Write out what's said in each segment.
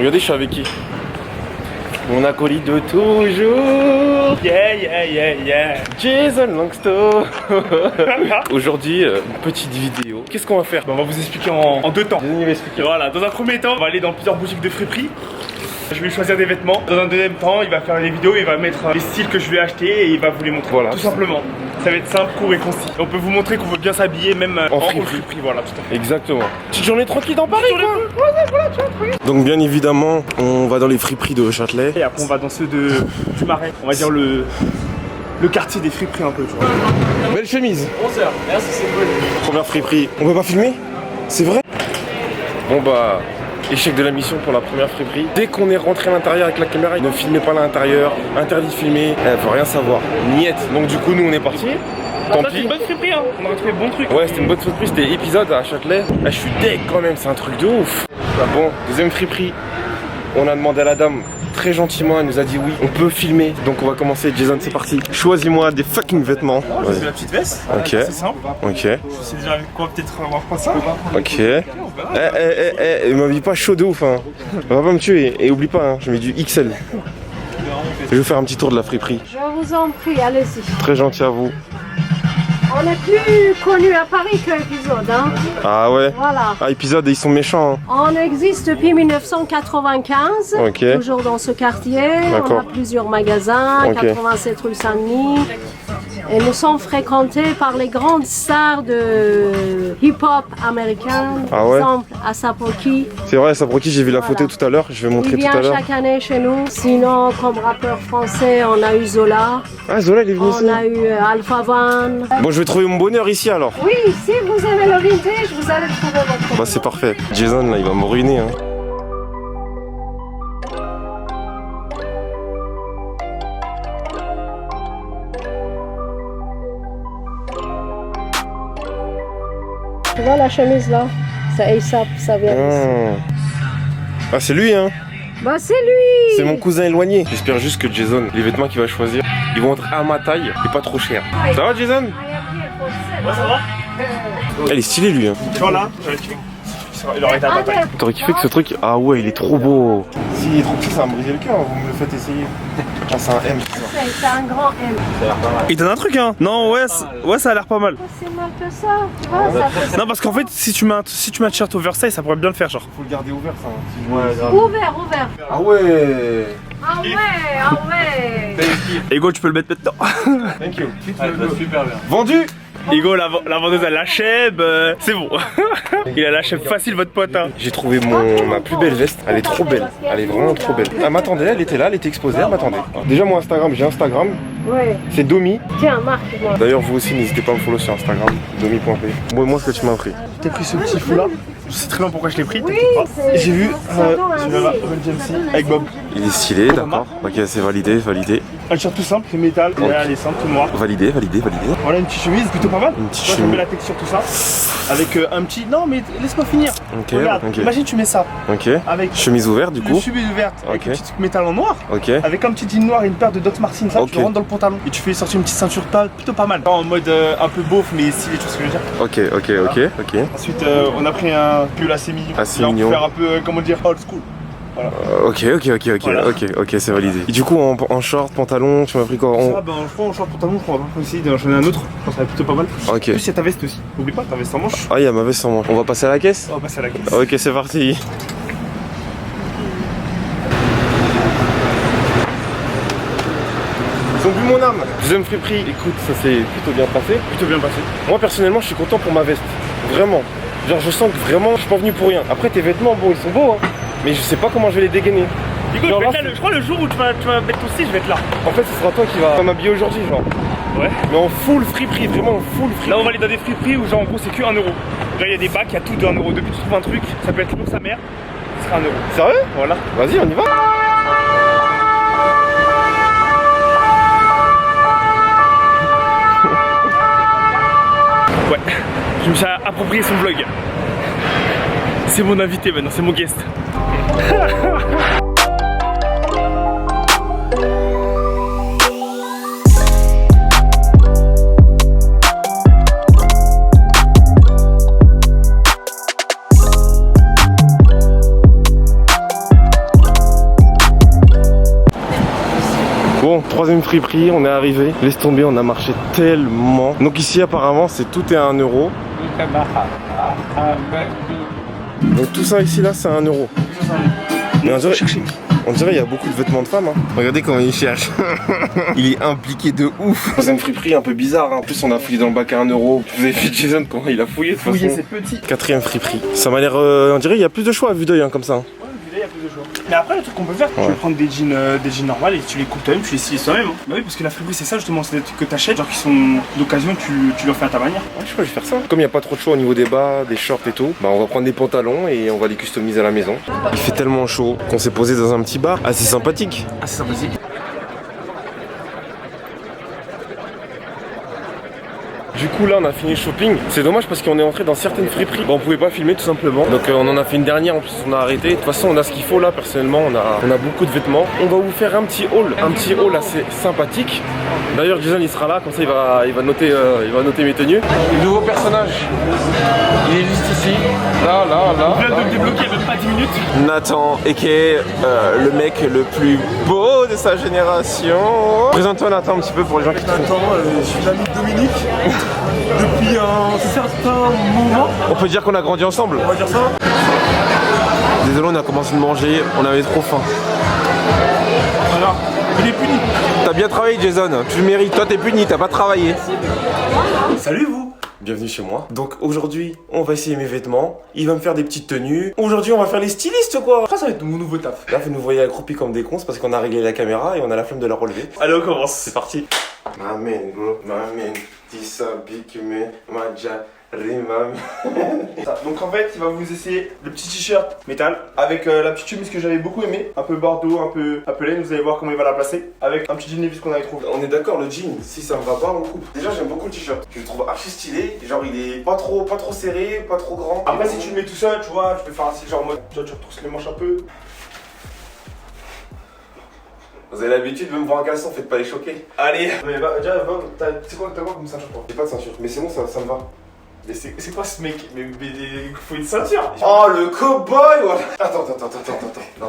Regardez, je suis avec qui? Mon acolyte de toujours. Yeah, yeah, yeah, yeah. Jason Langsto. Aujourd'hui, une petite vidéo. Qu'est-ce qu'on va faire? On va vous expliquer en deux temps. Jason, il va expliquer. Voilà, dans un premier temps, on va aller dans plusieurs boutiques de friperie. Je vais lui choisir des vêtements. Dans un deuxième temps, il va faire des vidéos, il va mettre les styles que je lui ai achetés et il va vous les montrer. Voilà. Tout simplement. Ça va être simple, court et concis. On peut vous montrer qu'on veut bien s'habiller, même en friperie. friperie. Voilà, tout à fait. Exactement. Petite journée tranquille dans Paris, quoi. Donc, bien évidemment, on va dans les friperies de Châtelet. Et après, on va dans ceux du Marais. On va dire le quartier des friperies un peu, tu vois. Belle chemise. 11h, merci, c'est cool. Première friperie. On peut pas filmer? C'est vrai? Bon bah, échec de la mission pour la première friperie. Dès qu'on est rentré à l'intérieur avec la caméra, ne filmez pas l'intérieur, interdit de filmer, faut rien savoir. Niette. Donc du coup nous on est parti. Tant C'était pis. une bonne friperie, hein. On a trouvé bon truc. Ouais, c'était une bonne surprise, c'était épisode à Châtelet. Ah, je suis deg quand même, c'est un truc de ouf. Bon, deuxième friperie. On a demandé à la dame très gentiment, elle nous a dit oui, on peut filmer. Donc on va commencer. Jason, c'est parti. Choisis-moi des fucking vêtements. Je fais la petite veste. Ok. C'est simple. Ok. Je sais déjà avec quoi peut-être on va reprendre ça. Ok. M'habille pas chaud de ouf, hein. On va pas me tuer. Et oublie pas, hein, je mets du XL. Je vais faire un petit tour de la friperie. Je vous en prie, allez-y. Très gentil à vous. On est plus connu à Paris que Épisode, hein. Ah ouais. Voilà. Ah, épisode, ils sont méchants. Hein. On existe depuis 1995, Ok. toujours dans ce quartier. D'accord. On a plusieurs magasins, Ok. 87 rue Saint-Denis. Et nous sommes fréquentés par les grandes stars de hip-hop américain. Ah Par ouais. exemple, ASAP Rocky. C'est vrai, ça pour qui j'ai vu la Voilà. photo tout à l'heure. Je vais montrer Il tout à vient l'heure. chaque année chez nous. Sinon, comme rappeur français, on a eu Zola. Ah, Zola, il est venu ici. On a eu Alpha Van. Bon, je vais trouver mon bonheur ici alors. Oui, si vous aimez le vintage, vous allez trouver votre Bah, c'est parfait. Jason, là, il va me ruiner. Hein. Tu vois la chemise là? C'est ASAP, ça vient d'ici. Ah, c'est lui, hein. Bah c'est lui! C'est mon cousin éloigné. J'espère juste que Jason, les vêtements qu'il va choisir, ils vont être à ma taille et pas trop chers. Ça va, Jason? Ouais, ça va. Elle est stylée, lui. Hein. Voilà, il aurait été à ma taille. T'aurais kiffé que ce truc. Ah ouais, il est trop beau. S'il est trop petit, ça va me briser le cœur. Vous me le faites essayer. Ah, c'est un M. C'est un grand M. Il donne un truc, hein. Non, ouais, ouais, ça a l'air pas mal. C'est mal que ça, tu vois, ça fait Non, parce qu'en fait, si tu mets un t-shirt oversize, ça pourrait bien le faire, genre. Faut le garder ouvert, ça. ouvert, ouvert. Ah ouais. Ah ouais, ah ouais. Ego, tu peux le mettre maintenant. Thank you. Super bien. Vendu. Ego, la vendeuse, elle l'achève, c'est bon. Il a l'achève facile, votre pote, hein. J'ai trouvé ma plus belle veste. Elle est trop belle. Elle est vraiment trop belle. Elle m'attendait, elle était là, elle était exposée, elle m'attendait. Déjà, mon Instagram, j'ai Instagram. Ouais. C'est Domi. Tiens, marque-moi. D'ailleurs, vous aussi, n'hésitez pas à me follow sur Instagram. Domi.p. Moi, ce que tu m'as pris. T'as pris ce petit fou là. Je sais très bien pourquoi je l'ai pris. Oui, Et j'ai vu c'est celui-là, Run DMC avec Bob. Il est stylé, d'accord. Ok, c'est validé, validé. Un t-shirt tout simple, c'est métal, et elle est simple, tout noir. Validé, validé, validé. Voilà une petite chemise, plutôt pas mal. Une petite Toi, chemise. j'aime bien la texture, tout ça. Avec un petit. Non, mais laisse-moi finir. Ok, Regarde, ok. imagine tu mets ça. Ok. Avec Chemise ouverte, du une coup. chemise ouverte, avec Ok. une petite métal en noir. Ok. Avec un petit jean noir et une paire de Doc Martens, ça, Ok. tu le rentres dans le pantalon. Et tu fais sortir une petite ceinture plutôt pas mal. En mode un peu beauf, mais stylé, tu vois ce que je veux dire. Ok. Ensuite, on a pris un pull assez mignon. Assez Là, on peut mignon. faire un peu, comment dire, old school. Ok, Voilà. ok, c'est validé. Et du coup, en short, pantalon, tu m'as pris quoi? Ça, ben, je crois en short pantalon, je crois qu'on va essayer d'enchaîner un autre. Je pense que ça va être plutôt pas mal. Ok. En plus, il y a ta veste aussi. N'oublie pas, ta veste en manche. Ah, il y a ma veste en manche. On va passer à la caisse? On va passer à la caisse. Ok, c'est parti. Ils ont vu mon âme. Deuxième friperie. Écoute, ça s'est plutôt bien passé. Plutôt bien passé. Moi, personnellement, je suis content pour ma veste. Vraiment. Genre, je sens que vraiment, je suis pas venu pour rien. Après, tes vêtements, bon, ils sont beaux, hein. Mais je sais pas comment je vais les dégainer. Hugo, Genre, là, je crois le jour où tu vas mettre ton style, je vais être là. En fait, ce sera toi qui va m'habiller aujourd'hui, genre. Ouais. Mais en full friperie, vraiment en full friperie. Là, on va aller dans des friperies où, genre, en gros, c'est que 1€. Là, il y a des bacs, il y a tout de 1€. Depuis que tu trouves un truc, ça peut être l'eau de sa mère, ce sera 1€. Sérieux? Voilà. Vas-y, on y va. Ouais. Je me suis approprié son vlog. C'est mon invité maintenant, c'est mon guest. Bon, troisième friperie, on est arrivé. Laisse tomber, on a marché tellement. Donc ici apparemment c'est tout est à 1 euro. Donc tout ça ici là c'est à 1 euro. Mais on dirait il y a beaucoup de vêtements de femmes. Hein. Regardez comment il cherche. Il est impliqué de ouf. Troisième friperie un peu bizarre. Hein. En plus on a fouillé dans le bac à 1 euro. Vous avez vu Jason comment il a fouillé de toute façon. C'est petit. Quatrième friperie. Ça m'a l'air... on dirait il y a plus de choix à vue d'œil hein, comme ça. Hein. Il y a plus de choix. Mais après, le truc qu'on peut faire, tu peux prendre des jeans normales et tu les coupes toi-même, tu les stylises toi-même. Hein. Bah oui, parce que la friperie, c'est ça justement, c'est des trucs que t'achètes, genre qui sont d'occasion, tu leur fais à ta manière. Ouais, je crois que je vais faire ça. Comme il n'y a pas trop de choix au niveau des bas, des shorts et tout, bah on va prendre des pantalons et on va les customiser à la maison. Il fait tellement chaud qu'on s'est posé dans un petit bar assez sympathique. Assez sympathique. Du coup là on a fini le shopping, c'est dommage parce qu'on est entré dans certaines friperies. Bon, on pouvait pas filmer tout simplement, donc on en a fait une dernière, en plus on a arrêté. De toute façon on a ce qu'il faut là, personnellement on a beaucoup de vêtements. On va vous faire un petit haul assez sympathique. D'ailleurs Jason il sera là, comme ça il va noter mes tenues. Le nouveau personnage, il est juste ici, là. On vient de le débloquer il y a même pas 10 minutes. Nathan, aka le mec le plus beau de sa génération. Présente-toi Nathan un petit peu pour les gens qui te font. Je suis l'ami de Dominique depuis un certain moment. On peut dire qu'on a grandi ensemble. On va dire ça. Désolé, on a commencé de manger, on avait trop faim. Voilà, il est puni. T'as bien travaillé Jason, tu le mérites. Toi t'es puni, t'as pas travaillé. Salut vous. Bienvenue chez moi. Donc aujourd'hui, on va essayer mes vêtements. Il va me faire des petites tenues. Aujourd'hui, on va faire les stylistes quoi. Ça va être mon nouveau taf. Là, vous nous voyez accroupis comme des cons, c'est parce qu'on a réglé la caméra et on a la flemme de la relever. Allez, on commence. C'est parti. Maman, gros, maman, disabikume, maja, rimam. Donc en fait, il va vous essayer le petit t-shirt métal avec la petite chemise que j'avais beaucoup aimé, un peu bordeaux, un peu laine. Vous allez voir comment il va la placer avec un petit jean Levi's qu'on avait trouvé. On est d'accord, le jean, si ça me va pas, on coupe. Déjà, j'aime beaucoup le t-shirt. Je le trouve archi stylé. Genre, il est pas trop serré, pas trop grand. Après, si tu le mets tout seul, tu vois, tu peux faire un style genre mode, tu vois, tu retrousses les manches un peu. Vous avez l'habitude de me voir en caleçon, faites pas les choquer. Allez. Mais bah, déjà, c'est quoi comme ceinture toi? J'ai pas de ceinture, mais c'est bon, ça me va. Mais c'est quoi ce mec? Mais faut une ceinture. Oh, le cowboy voilà. Attends. Non,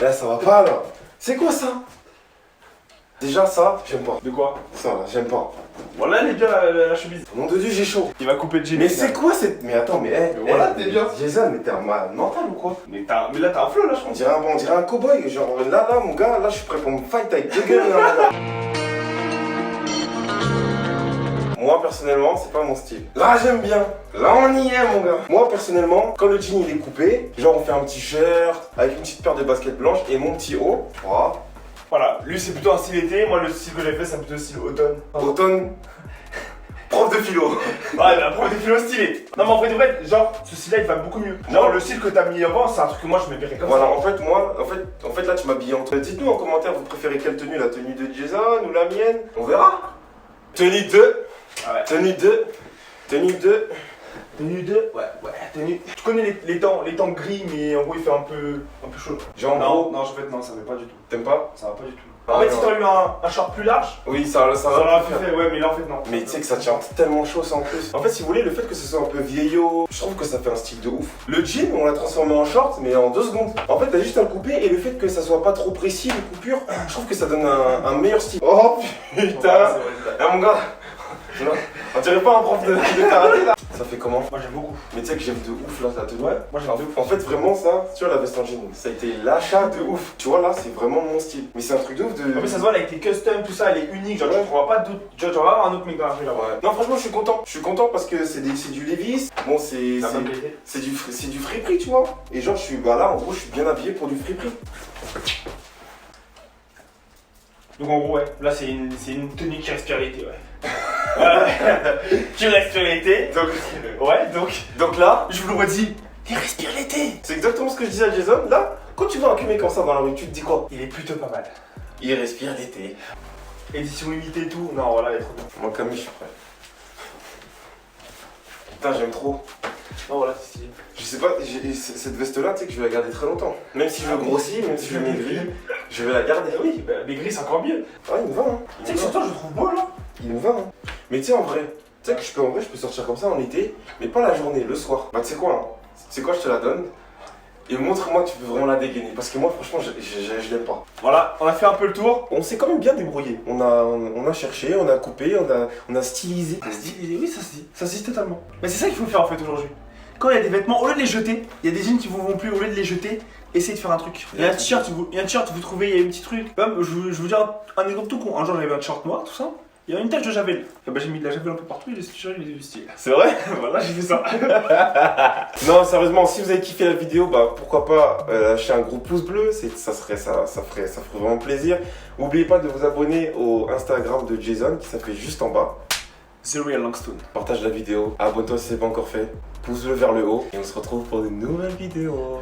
là, ça va pas, là. C'est quoi ça? Déjà, ça, j'aime pas. De quoi? Ça, là, j'aime pas. Voilà, elle est bien la chemise. Mon Dieu, j'ai chaud. Il va couper le jean. Mais c'est quoi cette... Mais attends, mais voilà, t'es bien. Jason, mais t'es un malade mental ou quoi? Mais là, t'as un flow là, je pense. On dirait un cowboy. Genre, là, mon gars, là, je suis prêt pour me fight avec deux gueules, là, mon gars. Moi personnellement, c'est pas mon style. Là j'aime bien. Là on y est mon gars. Moi personnellement, quand le jean il est coupé, genre on fait un petit shirt avec une petite paire de baskets blanches et mon petit haut. Voilà, lui c'est plutôt un style été, moi le style que j'ai fait c'est plutôt un style automne. Automne. Prof de philo. Ouais, mais un prof de philo stylé. Non mais en vrai de vrai, genre ce style là il va beaucoup mieux. Genre le style que t'as mis avant, c'est un truc que moi je me verrais comme voilà, ça. en fait là tu m'habilles en... Dites-nous en commentaire, vous préférez quelle tenue? La tenue de Jason ou la mienne? On verra. Tenue 2. Ah ouais. Tenue 2. Tenue 2. Tenue 2. Ouais, tenue. Tu connais les temps gris, mais en gros il fait un peu chaud. Genre en non, gros. non, en fait non, ça va pas du tout. T'aimes pas? Ça va pas du tout. Ah, en fait, non. si t'aurais eu un short plus large, Oui, ça ça va aurait plus fait, ouais, mais là en fait non. Mais tu sais que ça tient tellement chaud ça en plus. En fait, si vous voulez, le fait que ce soit un peu vieillot, je trouve que ça fait un style de ouf. Le jean, on l'a transformé en short, mais en 2 secondes. En fait, t'as juste à le couper et le fait que ça soit pas trop précis, les coupures, je trouve que ça donne un meilleur style. Oh putain! Ah mon gars! Non, on dirait pas un prof de karaté là. Ça fait comment? Moi j'aime beaucoup. Mais tu sais que j'aime de ouf là ta tenue. Ouais, moi j'aime de ouf. En fait vraiment ça, tu vois la veste en jean, ça a été l'achat de ouf. Tu vois là c'est vraiment mon style. Mais c'est un truc de ouf de... En fait ça se voit avec tes custom, tout ça, elle est unique, genre tu trouveras pas d'autres. Genre tu vas avoir un autre mec dans la rue là. Ouais. Non franchement je suis content. Je suis content parce que c'est du Levi's. Bon c'est du friperie tu vois. Et genre je suis là en gros je suis bien habillé pour du friperie. Donc en gros ouais, là c'est une tenue qui respire l'été ouais. Voilà, qui respire l'été. Donc là, je vous le redis, il respire l'été. C'est exactement ce que je disais à Jason. Là, quand tu vois un mec comme ça dans la rue, tu te dis quoi? Il est plutôt pas mal. Il respire l'été. Édition limitée et tout, non voilà, il est trop bien. Moi Camille je suis prêt. Putain j'aime trop. Non voilà, c'est stylé. Je sais pas, cette veste là, tu sais que je vais la garder très longtemps. Même si je veux grossir, même si je maigris, je vais la garder. Oui, bah, les gris c'est encore mieux. Ah il me va hein. Tu sais que sur toi je le trouve beau là. Il me va hein. Mais tu sais en vrai, tu sais que je peux sortir comme ça en été, mais pas la journée, le soir. Bah tu sais quoi hein, je te la donne. Et montre-moi que tu peux vraiment la dégainer. Parce que moi, franchement, je l'aime pas. Voilà, on a fait un peu le tour. On s'est quand même bien débrouillé. On a cherché, on a coupé, on a stylisé. Ça se dit, oui, ça se dit. Ça se dit totalement. Mais c'est ça qu'il faut faire en fait aujourd'hui. Quand il y a des vêtements, au lieu de les jeter, il y a des jeans qui vous vont plus, au lieu de les jeter, essayez de faire un truc. Il y a un t-shirt, vous trouvez, il y a un petit truc. Je vous dis un exemple tout con. Un jour j'avais un t-shirt noir, tout ça. Il y a une tache de javel. Et bah j'ai mis de la javel un peu partout et le t-shirt il est du style. C'est vrai? Voilà, j'ai fait ça. Non, sérieusement, si vous avez kiffé la vidéo, bah pourquoi pas lâcher un gros pouce bleu, ça ferait vraiment plaisir. N'oubliez pas de vous abonner au Instagram de Jason qui s'affiche juste en bas. The Real Langstone. Partage la vidéo, abonne-toi si c'est pas encore fait, pouce bleu vers le haut et on se retrouve pour de nouvelles vidéos.